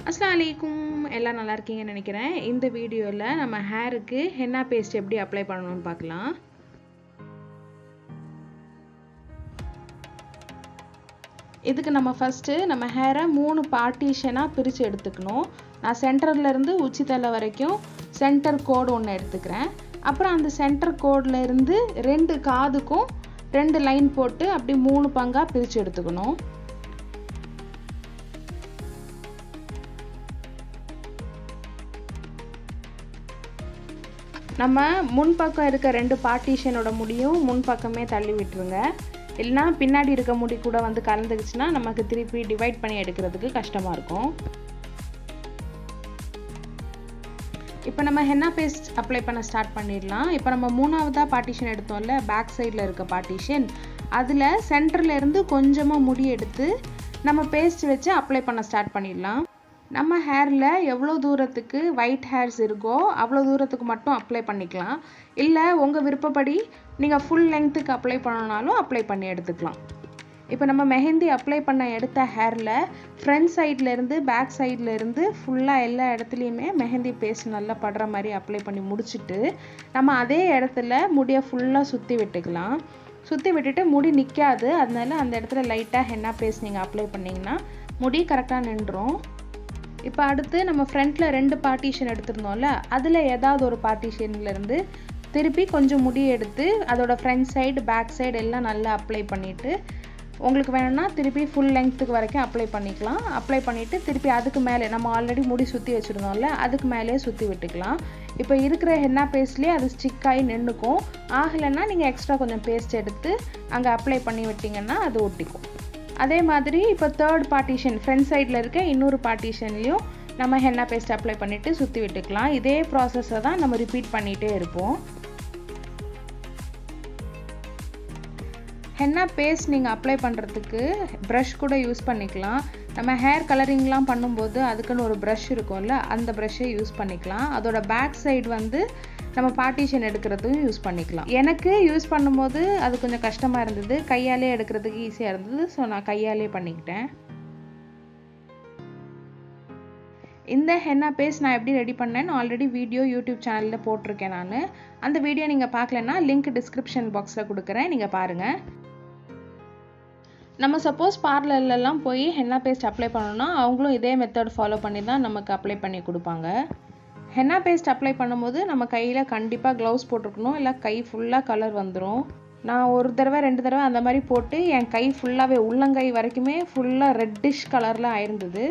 அஸ்ஸலாமு அலைக்கும். எல்லாம் நல்லா இருக்கீங்கன்னு நினைக்கிறேன். இந்த வீடியோவில் நம்ம ஹேருக்கு ஹென்னா பேஸ்ட் எப்படி அப்ளை பண்ணணும்னு பார்க்கலாம். இதுக்கு நம்ம ஃபஸ்ட்டு நம்ம ஹேரை 3 பார்ட்டிஷனாக பிரித்து எடுத்துக்கணும். நான் சென்டர்லேருந்து உச்சி தலை வரைக்கும் சென்டர் கோடு ஒன்று எடுத்துக்கிறேன். அப்புறம் அந்த சென்டர் கோடில் இருந்து 2 காதுக்கும் 2 லைன் போட்டு அப்படி 3 பங்காக பிரித்து எடுத்துக்கணும். நம்ம முன்பக்கம் இருக்க 2 பார்ட்டிஷனோட முடியும் முன்பக்கமே தள்ளி விட்டுருங்க. இல்லைனா பின்னாடி இருக்க முடி கூட வந்து கலந்துக்குச்சுன்னா நமக்கு திருப்பி டிவைட் பண்ணி எடுக்கிறதுக்கு கஷ்டமாக இருக்கும். இப்போ நம்ம ஹென்னா பேஸ்ட் அப்ளை பண்ண ஸ்டார்ட் பண்ணிடலாம். இப்போ நம்ம 3ஆவதாக பார்ட்டிஷன் எடுத்தோம்ல, பேக் சைடில் இருக்க பார்ட்டிஷன், அதில் சென்டர்லேருந்து கொஞ்சமாக முடி எடுத்து நம்ம பேஸ்ட் வச்சு அப்ளை பண்ண ஸ்டார்ட் பண்ணிடலாம். நம்ம ஹேரில் எவ்வளோ தூரத்துக்கு ஒயிட் ஹேர்ஸ் இருக்கோ அவ்வளோ தூரத்துக்கு மட்டும் அப்ளை பண்ணிக்கலாம். இல்லை உங்கள் விருப்பப்படி நீங்கள் ஃபுல் லெங்க்த்துக்கு அப்ளை பண்ணனாலும் அப்ளை பண்ணி எடுத்துக்கலாம். இப்போ நம்ம மெஹந்தி அப்ளை பண்ண எடுத்த ஹேரில் ஃப்ரண்ட் சைட்லேருந்து பேக் சைட்லேருந்து ஃபுல்லாக எல்லா இடத்துலையுமே மெஹந்தி பேஸ்ட் நல்லா படுற மாதிரி அப்ளை பண்ணி முடிச்சுட்டு நம்ம அதே இடத்துல முடியை ஃபுல்லாக சுற்றி விட்டுக்கலாம். சுற்றி விட்டுட்டு முடி நிற்காது, அதனால அந்த இடத்துல லைட்டாக ஹென்னா பேஸ்ட் நீங்கள் அப்ளை பண்ணிங்கன்னா முடி கரெக்டாக நின்றுடும். இப்போ அடுத்து நம்ம ஃப்ரண்ட்டில் 2 பார்ட்டிஷன் எடுத்துருந்தோம்ல, அதில் ஏதாவது ஒரு பார்ட்டிஷன்லேருந்து திருப்பி கொஞ்சம் முடி எடுத்து அதோட ஃப்ரண்ட் சைடு பேக் சைடு எல்லாம் நல்லா அப்ளை பண்ணிவிட்டு உங்களுக்கு வேணும்னா திருப்பி ஃபுல் லெங்க்த்துக்கு வரைக்கும் அப்ளை பண்ணிக்கலாம். அப்ளை பண்ணிவிட்டு திருப்பி அதுக்கு மேலே நம்ம ஆல்ரெடி முடி சுற்றி வச்சுருந்தோம்ல, அதுக்கு மேலேயே சுற்றி விட்டுக்கலாம். இப்போ இருக்கிற ஹென்னா பேஸ்ட்லேயே அது ஸ்டிக் ஆகி நின்றுக்கும். ஆகலைன்னா நீங்கள் எக்ஸ்ட்ரா கொஞ்சம் பேஸ்ட் எடுத்து அங்கே அப்ளை பண்ணி விட்டிங்கன்னா அது ஒட்டிக்கும். அதே மாதிரி இப்போ 3rd பார்ட்டிஷன் ஃப்ரண்ட் சைடில் இருக்க இன்னொரு பார்ட்டிஷன்லேயும் நம்ம ஹென்னா பேஸ்ட் அப்ளை பண்ணிவிட்டு சுற்றி விட்டுக்கலாம். இதே ப்ராசஸை தான் நம்ம ரிப்பீட் பண்ணிகிட்டே இருப்போம். ஹென்னா பேஸ்ட் நீங்கள் அப்ளை பண்ணுறதுக்கு ப்ரஷ் கூட யூஸ் பண்ணிக்கலாம். நம்ம ஹேர் கலரிங்லாம் பண்ணும்போது அதுக்குன்னு ஒரு ப்ரஷ் இருக்கும்ல, அந்த ப்ரஷ்ஷை யூஸ் பண்ணிக்கலாம். அதோட பேக் சைடு வந்து நம்ம பார்ட்டிஷன் எடுக்கிறதுக்கும் யூஸ் பண்ணிக்கலாம். எனக்கு யூஸ் பண்ணும்போது அது கொஞ்சம் கஷ்டமாக இருந்தது, கையாலே எடுக்கிறதுக்கு ஈஸியாக இருந்தது. ஸோ நான் கையாலே பண்ணிக்கிட்டேன். இந்த ஹென்னா பேஸ்ட் நான் எப்படி ரெடி பண்ணேன்னு ஆல்ரெடி வீடியோ யூடியூப் சேனலில் போட்டிருக்கேன். நான் அந்த வீடியோ நீங்கள் பார்க்கலன்னா லிங்க் டிஸ்கிரிப்ஷன் பாக்ஸில் கொடுக்குறேன், நீங்கள் பாருங்கள். நம்ம சப்போஸ் பார்லர்லலாம் போய் ஹென்னா பேஸ்ட் அப்ளை பண்ணோன்னா அவங்களும் இதே மெத்தட் ஃபாலோ பண்ணி தான் நமக்கு அப்ளை பண்ணி கொடுப்பாங்க. ஹென்னா பேஸ்ட் அப்ளை பண்ணும்போது நம்ம கையில் கண்டிப்பாக க்ளவுஸ் போட்டிருக்கணும், இல்லை கை ஃபுல்லாக கலர் வந்துடும். நான் 1 தடவை 2 தடவை அந்த மாதிரி போட்டு என் கை ஃபுல்லாகவே உள்ளங்கை வரைக்குமே ஃபுல்லாக ரெட்டிஷ் கலரில் ஆயிருந்தது.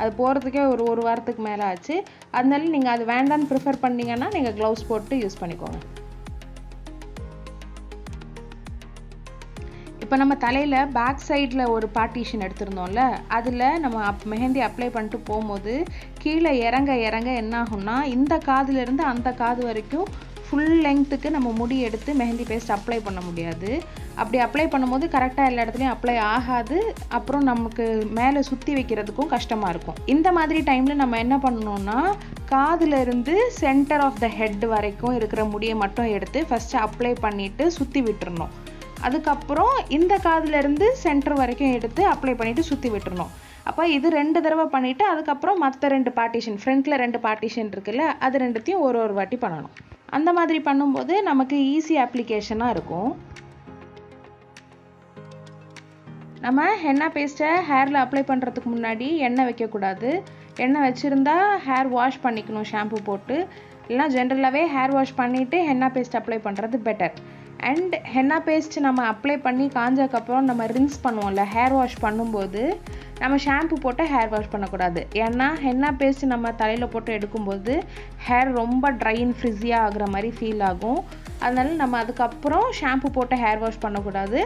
அது போகிறதுக்கே ஒரு வாரத்துக்கு மேலே ஆச்சு. அதனால நீங்கள் அது வேண்டான்னு ப்ரிஃபர் பண்ணிங்கன்னா நீங்கள் க்ளவுஸ் போட்டு யூஸ் பண்ணிக்கோங்க. இப்போ நம்ம தலையில் பேக் சைடில் ஒரு பார்ட்டிஷன் எடுத்திருந்தோம்ல, அதில் நம்ம மெஹந்தி அப்ளை பண்ணிட்டு போகும்போது கீழே இறங்க இறங்க என்ன ஆகும்னா இந்த காதுலேருந்து அந்த காது வரைக்கும் ஃபுல் லெங்க்த்துக்கு நம்ம முடி எடுத்து மெஹந்தி பேஸ்ட் அப்ளை பண்ண முடியாது. அப்படி அப்ளை பண்ணும்போது கரெக்டாக எல்லா இடத்துலையும் அப்ளை ஆகாது. அப்புறம் நமக்கு மேலே சுற்றி வைக்கிறதுக்கும் கஷ்டமாக இருக்கும். இந்த மாதிரி டைமில் நம்ம என்ன பண்ணணும்னா காதுலேருந்து சென்டர் ஆஃப் த ஹெட் வரைக்கும் இருக்கிற முடியை மட்டும் எடுத்து ஃபஸ்ட்டு அப்ளை பண்ணிவிட்டு சுற்றி விட்டுறணும். அதுக்கப்புறம் இந்த காதுலேருந்து சென்டர் வரைக்கும் எடுத்து அப்ளை பண்ணிவிட்டு சுற்றி விட்டுறணும். அப்போ இது 2 தடவை பண்ணிவிட்டு அதுக்கப்புறம் மற்ற 2 பார்ட்டிஷன் ஃப்ரண்ட்டில் 2 பார்ட்டிஷன் இருக்குல்ல, அது 2த்தையும் ஒரு வாட்டி பண்ணணும். அந்த மாதிரி பண்ணும்போது நமக்கு ஈஸி அப்ளிகேஷனாக இருக்கும். நம்ம ஹென்னா பேஸ்ட்டை ஹேரில் அப்ளை பண்ணுறதுக்கு முன்னாடி எண்ணெய் வைக்கக்கூடாது. எண்ணெய் வச்சுருந்தா ஹேர் வாஷ் பண்ணிக்கணும் ஷாம்பு போட்டு. இல்லைனா ஜென்ரலாகவே ஹேர் வாஷ் பண்ணிவிட்டு ஹென்னா பேஸ்ட் அப்ளை பண்ணுறது பெட்டர். அண்ட் ஹென்னா பேஸ்ட் நம்ம அப்ளை பண்ணி காஞ்சதுக்கப்புறம் நம்ம ரின்ஸ் பண்ணுவோம்ல, ஹேர் வாஷ் பண்ணும்போது நம்ம ஷாம்பு போட்டு ஹேர் வாஷ் பண்ணக்கூடாது. ஏன்னா ஹென்னா பேஸ்ட் நம்ம தலையில் போட்டு எடுக்கும்போது ஹேர் ரொம்ப ட்ரை அண்ட் ஃப்ரிஸியாக ஆகுற மாதிரி ஃபீல் ஆகும். அதனால நம்ம அதுக்கப்புறம் ஷாம்பு போட்டு ஹேர் வாஷ் பண்ணக்கூடாது.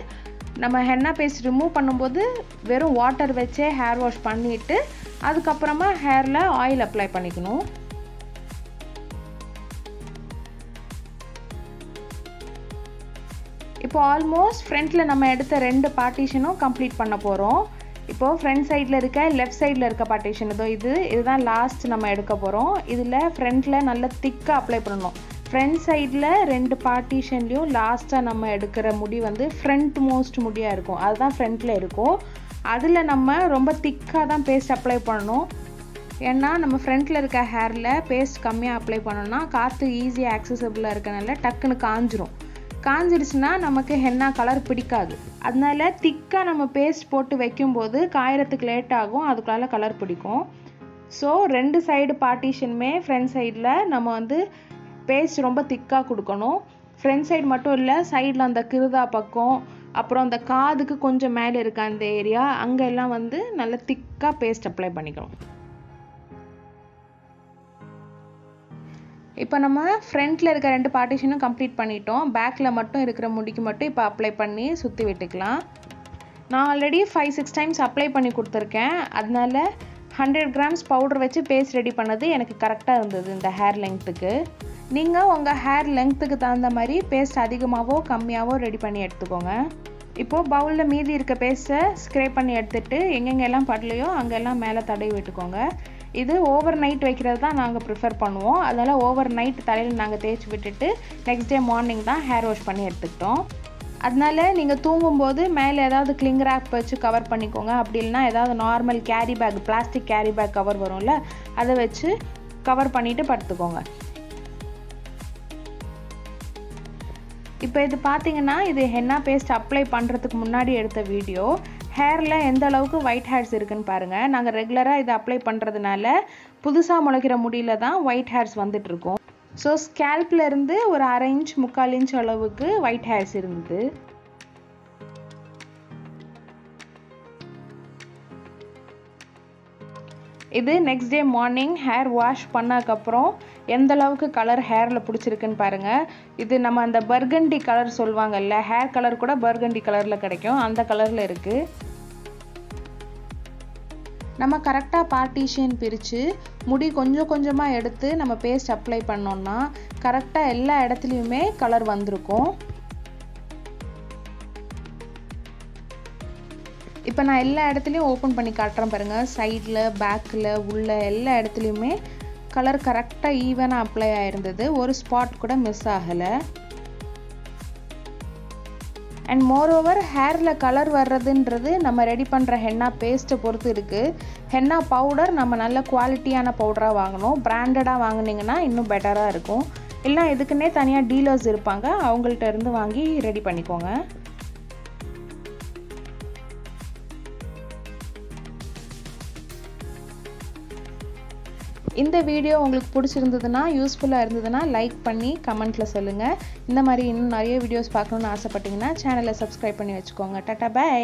நம்ம ஹென்னா பேஸ்ட் ரிமூவ் பண்ணும்போது வெறும் வாட்டர் வச்சே ஹேர் வாஷ் பண்ணிவிட்டு அதுக்கப்புறமா ஹேரில் ஆயில் அப்ளை பண்ணிக்கணும். இப்போ ஆல்மோஸ்ட் ஃப்ரண்ட்டில் நம்ம எடுத்த 2 பார்ட்டிஷனும் கம்ப்ளீட் பண்ண போகிறோம். இப்போது ஃப்ரண்ட் சைடில் இருக்க லெஃப்ட் சைடில் இருக்க பார்ட்டிஷன் இதுதான் லாஸ்ட் நம்ம எடுக்க போகிறோம். இதில் ஃப்ரண்ட்டில் நல்லா திக்காக அப்ளை பண்ணணும். ஃப்ரண்ட் சைடில் 2 பார்ட்டிஷன்லேயும் லாஸ்ட்டாக நம்ம எடுக்கிற முடி வந்து ஃப்ரண்ட் மோஸ்ட் முடியாக இருக்கும், அதுதான் ஃப்ரண்ட்டில் இருக்கும். அதில் நம்ம ரொம்ப திக்காக தான் பேஸ்ட் அப்ளை பண்ணணும். ஏன்னா நம்ம ஃப்ரண்ட்டில் இருக்க ஹேரில் பேஸ்ட் கம்மியாக அப்ளை பண்ணோம்னா காற்று ஈஸியாக ஆக்சசபிளாக இருக்கனால டக்குன்னு காஞ்சிடுச்சுன்னா நமக்கு ஹென்னா கலர் பிடிக்காது. அதனால திக்காக நம்ம பேஸ்ட் போட்டு வைக்கும்போது காயறதுக்கு லேட் ஆகும், அதுக்குள்ளால கலர் பிடிக்கும். ஸோ 2 சைடு பார்ட்டிஷனுமே ஃப்ரண்ட் சைடில் நம்ம வந்து பேஸ்ட் ரொம்ப திக்காக கொடுக்கணும். ஃப்ரண்ட் சைடு மட்டும் இல்லை, சைடில் அந்த கிருதா பக்கம், அப்புறம் அந்த காதுக்கு கொஞ்சம் மேலே இருக்க அந்த ஏரியா, அங்கெல்லாம் வந்து நல்ல திக்காக பேஸ்ட் அப்ளை பண்ணிக்கணும். இப்போ நம்ம ஃப்ரண்ட்டில் இருக்க 2 பார்ட்டிஷனும் கம்ப்ளீட் பண்ணிட்டோம். பேக்கில் மட்டும் இருக்கிற முடிக்கு மட்டும் இப்போ அப்ளை பண்ணி சுற்றி விட்டுக்கலாம். நான் ஆல்ரெடி 5-6 டைம்ஸ் அப்ளை பண்ணி கொடுத்துருக்கேன். அதனால 100 கிராம்ஸ் பவுடர் வச்சு பேஸ்ட் ரெடி பண்ணது எனக்கு கரெக்டாக இருந்தது இந்த ஹேர் லெங்க்த்துக்கு. நீங்கள் உங்கள் ஹேர் லெங்க்த்துக்கு தகுந்த மாதிரி பேஸ்ட் அதிகமாகவோ கம்மியாகவோ ரெடி பண்ணி எடுத்துக்கோங்க. இப்போது பவுலில் மீதி இருக்க பேஸ்ட்டை ஸ்க்ரேப் பண்ணி எடுத்துகிட்டு எங்கெங்கெல்லாம் படலையோ அங்கெல்லாம் மேலே தடவி விட்டுக்கோங்க. இது ஓவர் நைட் வைக்கிறது தான் நாங்கள் ப்ரிஃபர் பண்ணுவோம். அதனால் ஓவர் நைட் தலையில் நாங்கள் தேய்ச்சி விட்டுட்டு நெக்ஸ்ட் டே மார்னிங் தான் ஹேர் வாஷ் பண்ணி எடுத்துக்கிட்டோம். அதனால நீங்கள் தூங்கும்போது மேலே ஏதாவது கிளிங் ரேப் வச்சு கவர் பண்ணிக்கோங்க. அப்படி இல்லைனா ஏதாவது normal carry bag, plastic carry bag cover வரும்ல, அதை வச்சு கவர் பண்ணிவிட்டு படுத்துக்கோங்க. இப்போ இது பார்த்தீங்கன்னா இது ஹென்னா பேஸ்ட் அப்ளை பண்ணுறதுக்கு முன்னாடி எடுத்த வீடியோ. ஹேரில் எந்த அளவுக்கு ஒயிட் ஹேர்ஸ் இருக்குன்னு பாருங்கள். நாங்கள் ரெகுலராக இதை அப்ளை பண்ணுறதுனால புதுசாக முளைக்கிற முடியில் தான் ஒயிட் ஹேர்ஸ் வந்துட்டுருக்கோம். ஸோ ஸ்கேல்ப்லேருந்து ஒரு 1/2 இன்ச் 3/4 இன்ச் அளவுக்கு ஒயிட் ஹேர்ஸ் இருந்தது. இது next day morning hair wash பண்ணதுக்கப்புறம் எந்த அளவுக்கு கலர் ஹேரில் பிடிச்சிருக்குன்னு பாருங்கள். இது நம்ம அந்த பர்கண்டி கலர் சொல்லுவாங்கல்ல, ஹேர் கலர் கூட பர்கண்டி கலரில் கிடைக்கும், அந்த கலரில் இருக்குது. நம்ம கரெக்டாக பார்ட்டிஷன் பிரித்து முடி கொஞ்சம் கொஞ்சமாக எடுத்து நம்ம பேஸ்ட் அப்ளை பண்ணோம்னா கரெக்டாக எல்லா இடத்துலையுமே கலர் வந்திருக்கும். இப்போ நான் எல்லா இடத்துலையும் ஓப்பன் பண்ணி காட்டுறேன் பாருங்கள். சைடில், பேக்கில், உள்ள எல்லா இடத்துலையுமே கலர் கரெக்டாக ஈவனாக அப்ளை ஆகிருந்தது. ஒரு ஸ்பாட் கூட மிஸ் ஆகலை. அண்ட் மோரோவர் ஹேரில் கலர் வர்றதுன்றது நம்ம ரெடி பண்ணுற ஹென்னா பேஸ்ட்டை பொறுத்து இருக்குது. ஹென்னா பவுடர் நம்ம நல்ல குவாலிட்டியான பவுடராக வாங்கணும். பிராண்டடாக வாங்கினீங்கன்னா இன்னும் பெட்டராக இருக்கும். இல்லை இதுக்குன்னே தனியாக டீலர்ஸ் இருப்பாங்க, அவங்கள்ட்ட இருந்து வாங்கி ரெடி பண்ணிக்கோங்க. இந்த வீடியோ உங்களுக்கு பிடிச்சிருந்ததுன்னா, யூஸ்ஃபுல்லாக இருந்ததுன்னா லைக் பண்ணி கமெண்ட்டில் சொல்லுங்கள். இந்த மாதிரி இன்னும் நிறைய வீடியோஸ் பார்க்கணுன்னு ஆசைப்பட்டீங்கன்னா சேனலை சப்ஸ்கிரைப் பண்ணி வச்சுக்கோங்க. டாடா, பை.